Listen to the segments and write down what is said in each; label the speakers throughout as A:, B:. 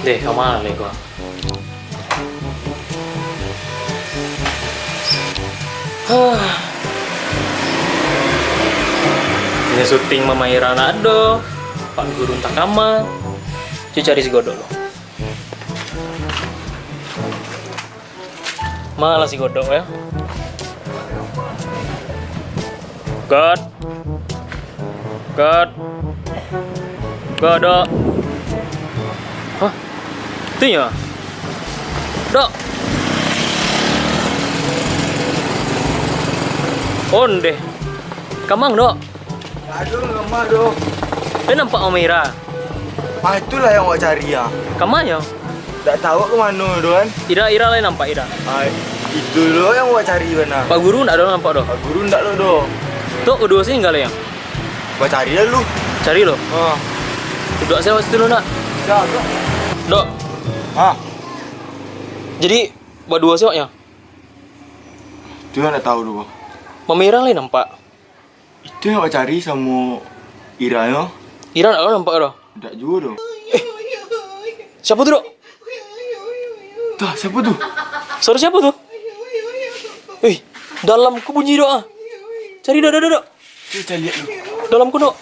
A: Deh, kamali ko. Ini syuting Mama Ira nado, Pak Guru entah kama. Cuy cari si Godok lo. Malah si Godok ya. God. Godok. Hah? Itu ya? Dok. Onde. Kamang, Dok.
B: Aduh, lemah dong.
A: Dia nampak Mama Ira.
B: Ah, itulah yang awak cari ya.
A: Kamang ya?
B: Tak tahu ke mana doan.
A: Ira lain nampak Ira.
B: Ah, itu loh yang awak cari mana.
A: Pak Guru ndak ada nampak, Dok.
B: Pak Guru ndak lo do.
A: Tuh, kedua sini enggak yang.
B: Awak cari dah lu.
A: Cari lo.
B: Ah,
A: Dok, saya waktu dulu nak.
B: siap dok.
A: Dok.
B: Ah,
A: Jadi buat dua sih ya.
B: itu yang tak tahu dulu.
A: Mama Ira lain nampak.
B: Itu yang awak cari sama Ira ya.
A: Ira ndak ada nampak, Dok.
B: Tak juga dong.
A: Siapa tuh, Dok?
B: Dah, siapa tu?
A: Suara siapa tuh? Wih, dalam ku bunyi doa. Cari Dok.
B: Kita lihat dulu.
A: Dalam ku, Dok.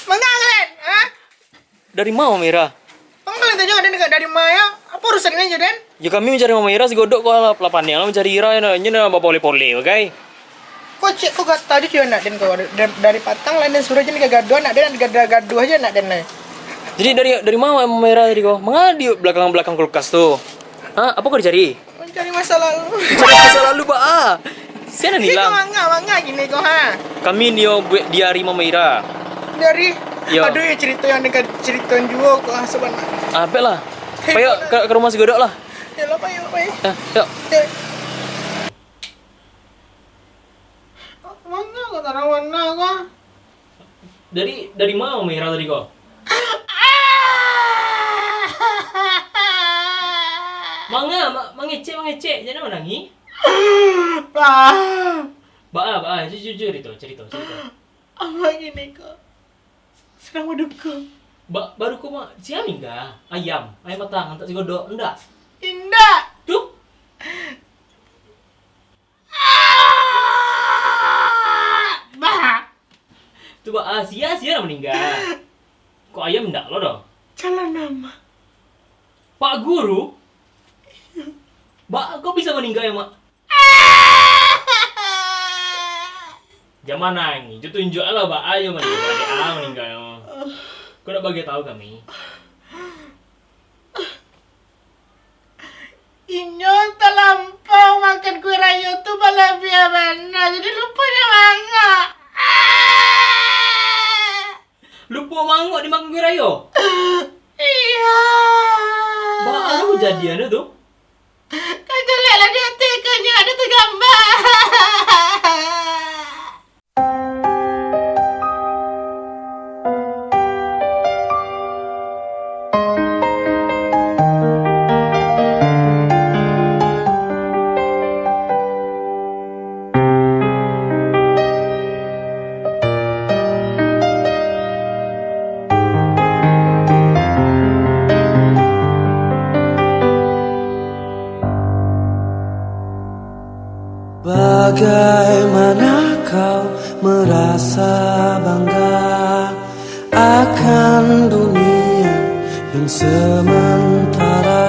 C: Mana kalian? Hah?
A: Dari mana Mama Ira?
C: Kalian tanya ada dekat dari Maya? Apa urusan ini aja, Den?
A: Ya kami mencari Mama Ira si Godok kok lah pelapannya mencari Ira ini bawa pole-pole, oke?
C: Kok cek kok gak tadi juga nak Den kau dari Patang lain dan Surah aja nih gaduh nak Den gaduh aja nak Den lah.
A: Jadi dari mana Mama Ira tadi kok? Mengapa di belakang kulkas tuh? Hah? Apa kau dicari?
C: Mencari masa lalu.
A: Cari masa lalu, Pak. Saya
C: Ini kau
A: nilang.
C: mangga gini kau ha.
A: Kami buat diari Mama Ira.
C: Dari
A: Yo.
C: aduh ya cerita yang dekat ceritain juga kok sebenarnya.
A: Apa lah? Ayo ke rumah si Godok lah.
C: Ya lah Pak, ya.
A: Yuk.
C: Mangga kau taruh mana kau?
A: Dari mana Mama Ira tadi kok? Mangecek, jangan menangi. Ba, jujur itu, cerita.
C: Apa gini kok? Sedang berduka.
A: Baru kok mah siapa enggak? Ayam matang, tak si Godok, enggak.
C: Indah.
A: Tuh.
C: Bah.
A: Tuh sia meninggal. Kok ayam enggak lo dong?
C: Jalan nama.
A: Pak Guru? Kok bisa meninggal ya, Mak? Zaman nangis, itu tunjuk lah, Mbak. Ayo meninggal. Kau udah bagi tahu kami.
C: Inyo terlampau makan kue rayo tuh lebih mana, jadi lupanya mangga.
A: Lupa mangok dimakan kue rayo?
C: Iya.
A: Mbak, lu kejadiannya tuh?
C: Kau lihatlah di hatinya ada tergambar.
D: Bagaimana kau merasa bangga akan dunia yang sementara?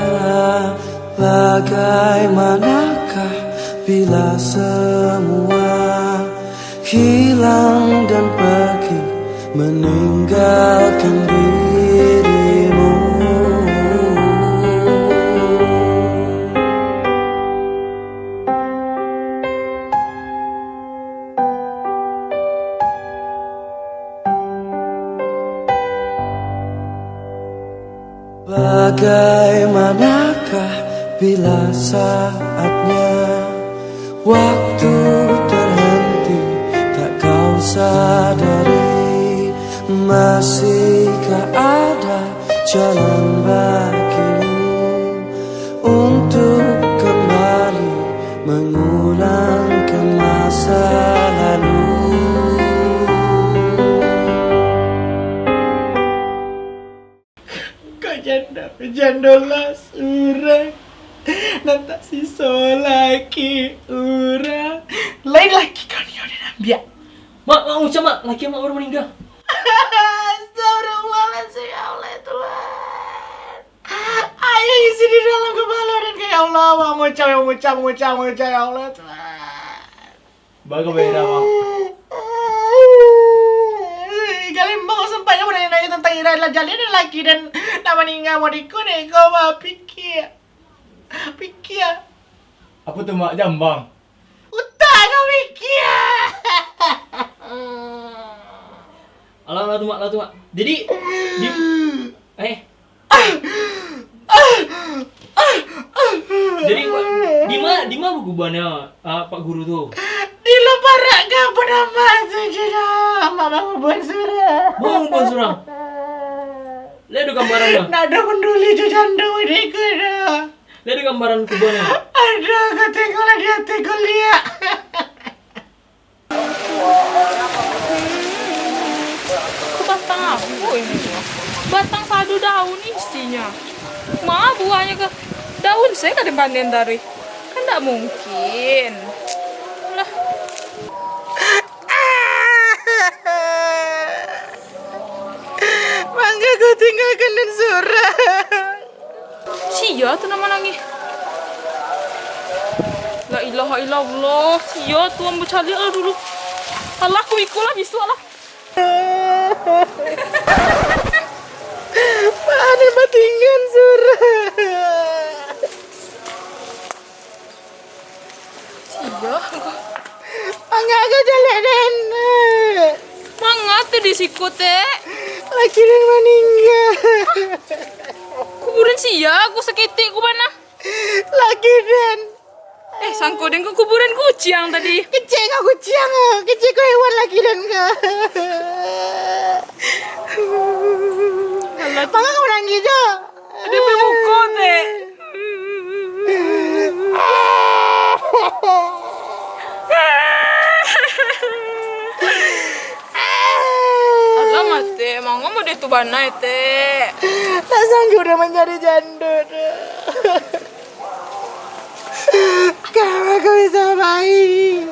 D: Bagaimanakah bila semua hilang dan pergi meninggalkan dirimu? Bagaimanakah bila saatnya waktu terhenti, tak kau sadari? Masihkah ada jalan bagimu untuk kembali mengulang ke masa lalu?
C: Si solaki ura. Lain laki kau ni udah nambiak.
A: Mak, ucap mak, laki mak baru meninggal.
C: Astagfirullahaladzim, ya Allah Tuhan. Ayo isi di dalam kepala dan kayak Allah, mengucap ya Allah Tuhan.
A: Baga bayar mak.
C: Kalian mau sempatnya mau nanya tentang Ira adalah jalin dan laki dan nama meninggal mau dikone kau mah pikir.
A: Apa tuh mak jambang?
C: Utang kau pikir.
A: Alah tuh mak. Jadi Jadi di mana bukubannya Pak Guru tuh?
C: Di lupa raga nama saja mama buat surah.
A: Mau buat surang. Lihat ada gambarannya.
C: Nada penduli janda ini kena.
A: Lihat ada gambaran kubannya.
C: Ada katanya dia lihat.
E: Batang apa ini tuh? Batang sadu daun isinya. Ma buahnya ke daun saya kan dibanding dari. Kan tidak mungkin. Lah.
C: Mangga kau tinggalkan dan surah.
E: Sia tuh nama lagi. La ilaha illallah. Sia tuan bercali dulu. Allah ku ikulah bisu Allah.
C: Mana batingan surah.
E: Sia.
C: Mangga kau jalan.
E: Mangga tuh di siku teh.
C: Laki dan meninggal.
E: Kuburan sia, aku sekitik ku mana?
C: Laki dan
E: Sangko dengan kuburan kucing tadi.
C: kecil kau kucing. Kecil kau hewan laki dan kau. Mangga kau menangis je.
E: Ada pemuko teh. Alah mate, mangga mau ditubana teh.
C: Tak sanggup dah menjadi janda dah. Kamu aku bisa baik.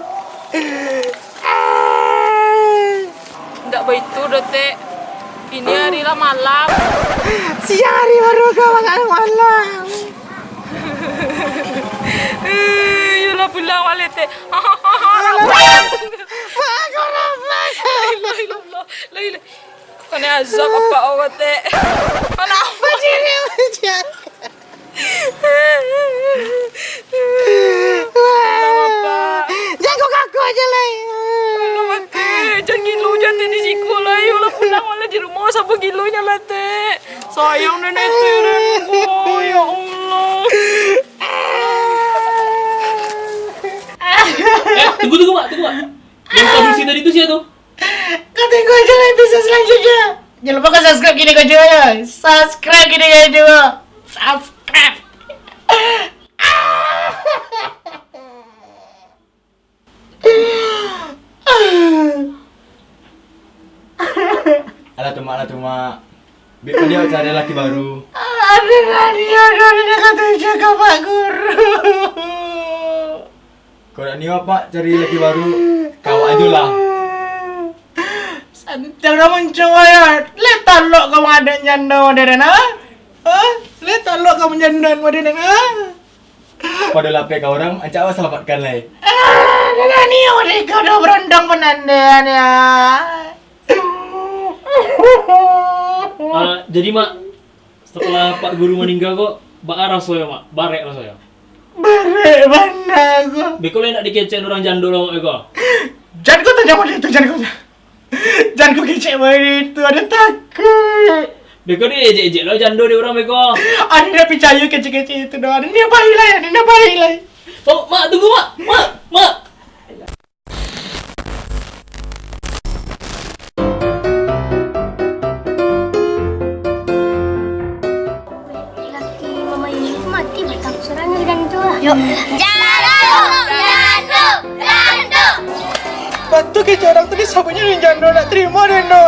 E: Ndak begitu dah teh. Ini hari lah malam.
C: Siang hari baru kau makan malam.
E: Yalah pulang balik teh.
C: Aku ramai.
E: La ilah. Kena azab apa awak teh. Mana apa
C: Berdiri macam. Jago kaku aja lah.
E: Jangan gilo jangan di siku lah. Yalah pulang malah di rumah siapa gilonya lah teh. Sayang nenek teh dan gua. Ya Allah.
A: Tunggu mak. Yang produksi tadi itu siapa tuh?
C: Kau tunggu aja lah episode selanjutnya. Jangan lupa kau subscribe gini kau juga ya. Subscribe gini kau juga. Subscribe.
B: Alah tuh mak. Biar dia cari laki baru.
C: Ada radio dia kata jaga Pak Guru.
B: Kalau ni pak cari laki baru, kau aja lah.
C: Jangan mencoba ya. Lihat lo kamu ada janda modern ha? Lihat lo kamu janda modern ha?
B: Pada lapik kau orang, ancak awak selamatkan lah.
C: Dengan ni mereka udah berondong penandaan ya.
A: Jadi mak, setelah Pak Guru meninggal kok, rasoya mak, barek rasoya.
C: Barek mana aku?
A: Beko nak dikecek orang jandul mak beko.
C: Jangan kau tanya pada itu, jangan kau kecek pada itu, ada takut.
A: Beko ni ejek-ejek lo jandul dia orang beko.
C: Ada dia percaya kecek-kecek itu doang. Ada dia baik lah.
A: Oh mak tunggu mak.
F: Laki mama ini mati batang serangnya dan itu lah. Yuk.
C: Bantu ke orang tadi sabunnya yang janda nak terima deh no.